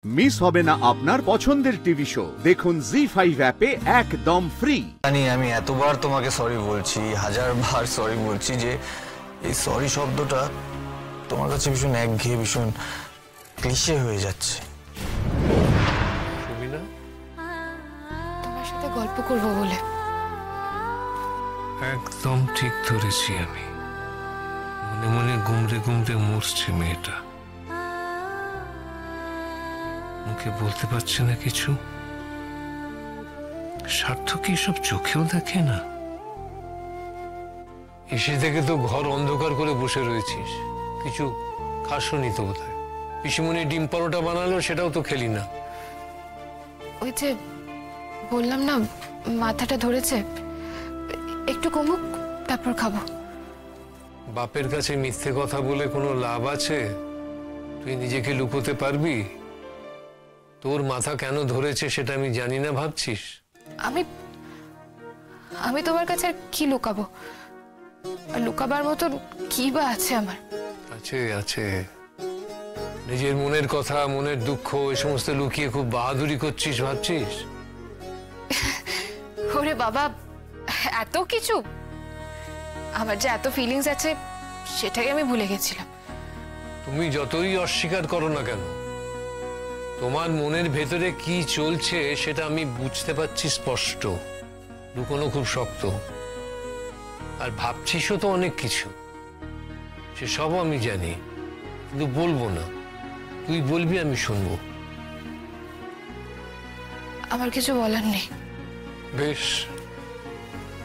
Miss হবে না আপনার পছন্দের টিভি শো। দেখুন জি5 অ্যাপে একদম ফ্রি। জানি আমি এতবার তোমাকে সরি বলছি, হাজারবার সরি বলছি যে এই সরি শব্দটা তোমার কাছে ভীষণ একঘেয়ে, ভীষণ ক্লিশে হয়ে যাচ্ছে। সুমিনা, তোমার সাথে গল্প করবো বলে। একদম ঠিক ধরেছি আমি। মনে মনে গুমড়ে গুমড়ে মরছে মেয়েটা, মুখে বলতে পারছে না কিছু। স্বার্থ কি সব চোখেও দেখে না? এসে থেকে তো ঘর অন্ধকার করে বসে রয়েছিস, কিছু খাসনি তো বোধহয়। পিসিমণি ডিম পরোটা বানালো, সেটাও তো খেলি না। ওই যে বললাম না, মাথাটা ধরেছে, একটু কমুক তারপর খাবো। বাপের কাছে মিথ্যে কথা বলে কোনো লাভ আছে? তুই নিজেকে লুকোতে পারবি? তোর মাথা কেন ধরেছে সেটা আমি জানি না ভাবছিস? আমি আমি তোমার কাছে আর কি লুকাবো? আর লুকাবার মতো কি বা আছে আমার? আছে আছে, নিজের মনের কথা, মনের দুঃখ, এই সমস্ত লুকিয়ে খুব বাহাদুরি করছিস ভাবছিস? ওরে বাবা, এত কিছু! আমার যে এত ফিলিংস আছে সেটাই আমি ভুলে গেছিলাম। তুমি যতই অস্বীকার করো না কেন, তোমার মনের ভেতরে কি চলছে সেটা আমি বুঝতে পারছি স্পষ্ট। লুকোনো খুব শক্ত। আর ভাবছিসও তো অনেক কিছু, সেসবও আমি জানি, কিন্তু বলবো না। তুই বলবি, আমি শুনবো। আমার কিছু বলার নেই। বেশ,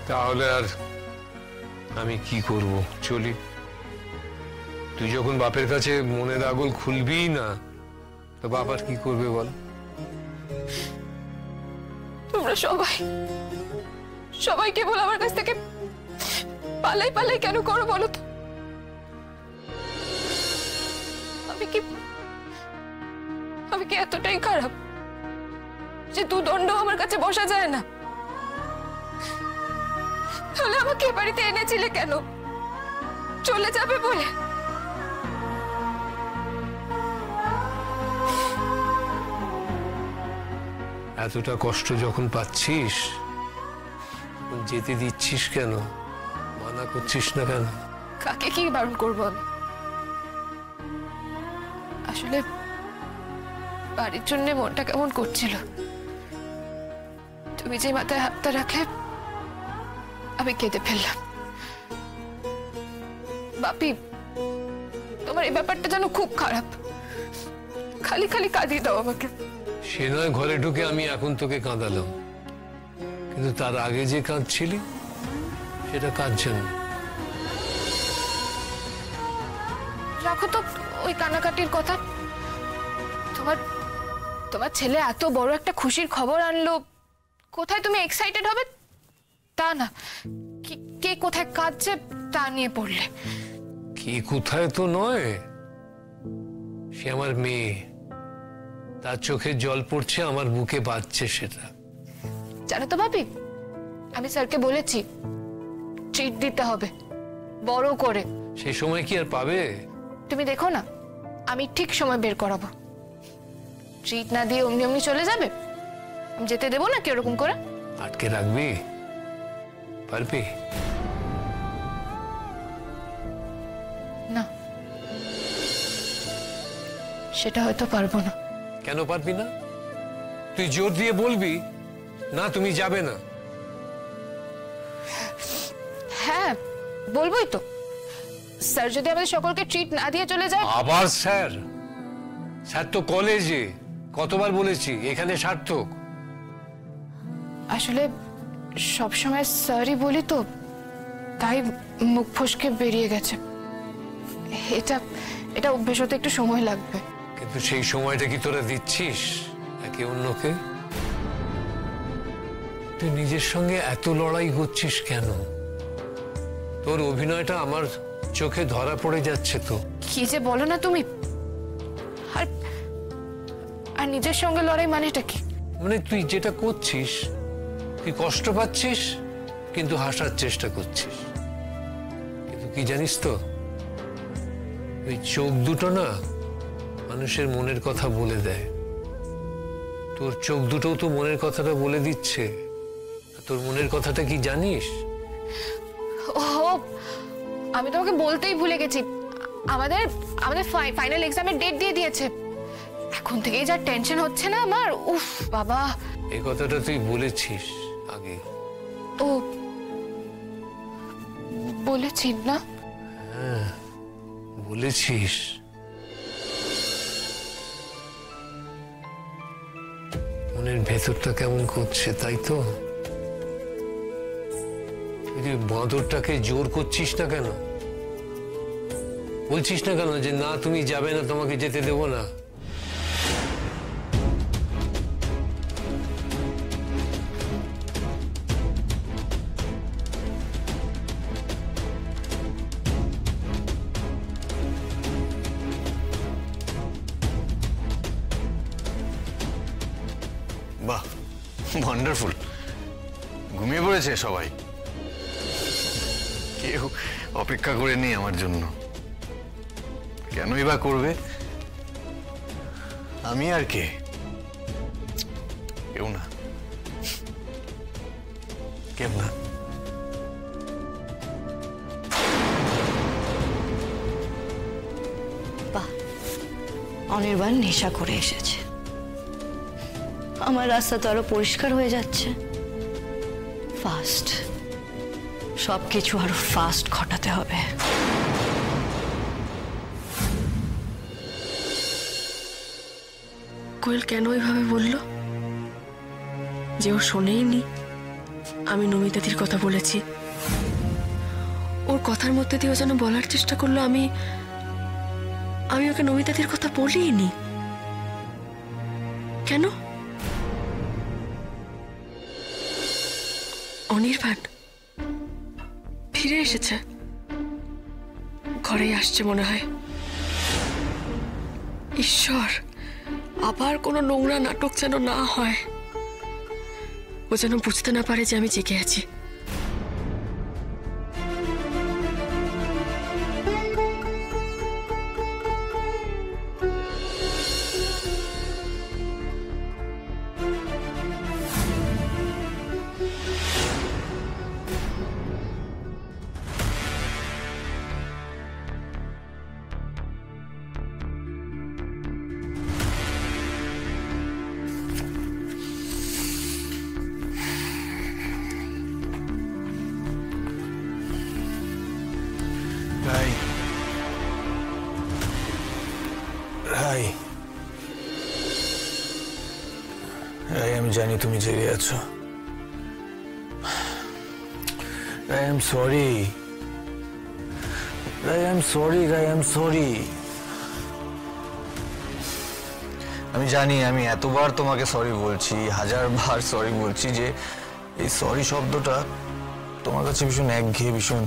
তাহলে আর আমি কি করব? চলি। তুই যখন বাপের কাছে মনের আগল খুলবি না, তো বাপ আর কি করবে বল? তোমরা সবাই কেবল আমার কাছ থেকে পালাই পালাই কেন করো বলো তো? আমি কি এতটাই খারাপ যে দুদণ্ড আমার কাছে বসা যায় না? তাহলে আমাকে এ বাড়িতে এনেছিলে কেন? চলে যাবে বলে? এতটা কষ্ট যখন পাচ্ছিস, যেতে দিচ্ছিস কেন? মানা করছিস না কেন? কাকে কি বারণ করবো আমি? আসলে বাড়ির জন্য মনটা কেমন করছিল। তুমি যে মাথায় হাতটা রাখলে আমি কেঁদে ফেললাম। বাপি, তোমার এই ব্যাপারটা যেন খুব খারাপ। খালি খালি কাঁদিয়ে দাও আমাকে। সে নয় ঘরে ঢুকে আমি এখন তোকে কাঁদালাম, কিন্তু তার আগে যে কাঁদছিলি সেটা কাঁদছেন না। রাখো তো ওই কানাকাটির কথা। তোমার ছেলে এত বড় একটা খুশির খবর আনলো, কোথায় তুমি এক্সাইটেড হবে তা না, কে কোথায় কাঁদছে তা নিয়ে পড়লে। কি কোথায় তো নয়, সে আমার মেয়ে, তার চোখে জল পড়ছে, আমার বুকে বাজছে সেটা। জানো তো ভাবি, আমি স্যারকে বলেছি ট্রিট দিতে হবে বড় করে। সেই সময় কি আর পাবে? তুমি দেখো না, আমি ঠিক সময় বের করাবো। ট্রিট না দিয়ে অমনি অমনি চলে যাবে? আমি যেতে দেবো না কি ওরকম করে? আটকে রাখবি? পারবি? না, সেটা হয়তো পারবো না। কেন পারবি না? তুই জোর দিয়ে বলবি না তুমি যাবে না। হ্যাঁ, বলবোই তো। স্যার যদি আমাদের সকলকে ট্রিট না দিয়ে চলে যায়। আবার স্যার? স্যার তো কলেজে, কতবার বলেছি এখানে সার্থক। আসলে সবসময় স্যারই বলি তো, তাই মুখ ফসকে বেরিয়ে গেছে। এটা অভ্যেস হতে একটু সময় লাগবে। কিন্তু সেই সময়টা কি তোরা দিচ্ছিস একে অন্যকে? তুই নিজের সঙ্গে এত লড়াই করছিস কেন? তোর অভিনয়টা আমার চোখে ধরা পড়ে যাচ্ছে তো। কি যে বলো না তুমি। আর নিজের সঙ্গে লড়াই মানেটা কি? মানে তুই যেটা করছিস, তুই কষ্ট পাচ্ছিস কিন্তু হাসার চেষ্টা করছিস। কিন্তু কি জানিস তো, ওই চোখ দুটো না মানুষের মনের কথা বলে দেয়। তোর চোখ দুটো তো মনের কথাটা বলে দিচ্ছে। তোর মনের কথাটা কি জানিস? ও, আমি তোমাকে বলতেই ভুলে গেছি, আমাদের আমাদের ফাইনাল এক্সামের ডেট দিয়ে দিয়েছে। এখন থেকেই যা টেনশন হচ্ছে না আমার, উফ বাবা। এই কথাটা তুই বলেছিস আগে। ও, বলেছি না? বলেছিস। মনের ভেতরটা কেমন করছে, তাই তো? তুই বাঁদরটাকে জোর করছিস না কেন? বলছিস না কেন যে না তুমি যাবে না, তোমাকে যেতে দেবো না? বাহ, ওয়ান্ডারফুল। ঘুমিয়ে পড়েছে সবাই, কেউ অপেক্ষা করে নেই আমার জন্য। কেনই বা করবে? আমি আর কে? কেউ না, কেউ না। বাহ, অনির্বাণ নেশা করে এসেছে। আমার রাস্তা তো আরো পরিষ্কার হয়ে যাচ্ছে। ফাস্ট, সবকিছু আরো ফাস্ট ঘটাতে হবে। কোয়েল কেন ওইভাবে বলল? যে ও শোনেইনি আমি নমিতাদির কথা বলেছি। ওর কথার মধ্যে দিয়ে ও যেন বলার চেষ্টা করলো আমি ওকে নমিতাদির কথা বলিনি। কেন? অনির্বাণ ফিরে এসেছে, ঘরেই আসছে মনে হয়। ঈশ্বর, আবার কোনো নোংরা নাটক যেন না হয়। ও যেন বুঝতে না পারে যে আমি জেগে আছি। রাই, রাই, রাই, আমি জানি তুমি জেগে আছো। Rai, I am sorry. Rai, I am sorry. Rai, I am sorry. আমি জানি, আমি এতবার তোমাকে সরি বলছি, 1000বার সরি বলছি যে এই সরি শব্দটা তোমার কাছে ভীষণ একঘেয়ে, ভীষণ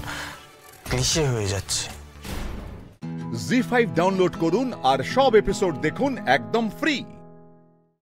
ক্লিশে হয়ে যাচ্ছে। জি5 ডাউনলোড করুন আর সব এপিসোড দেখুন একদম ফ্রি।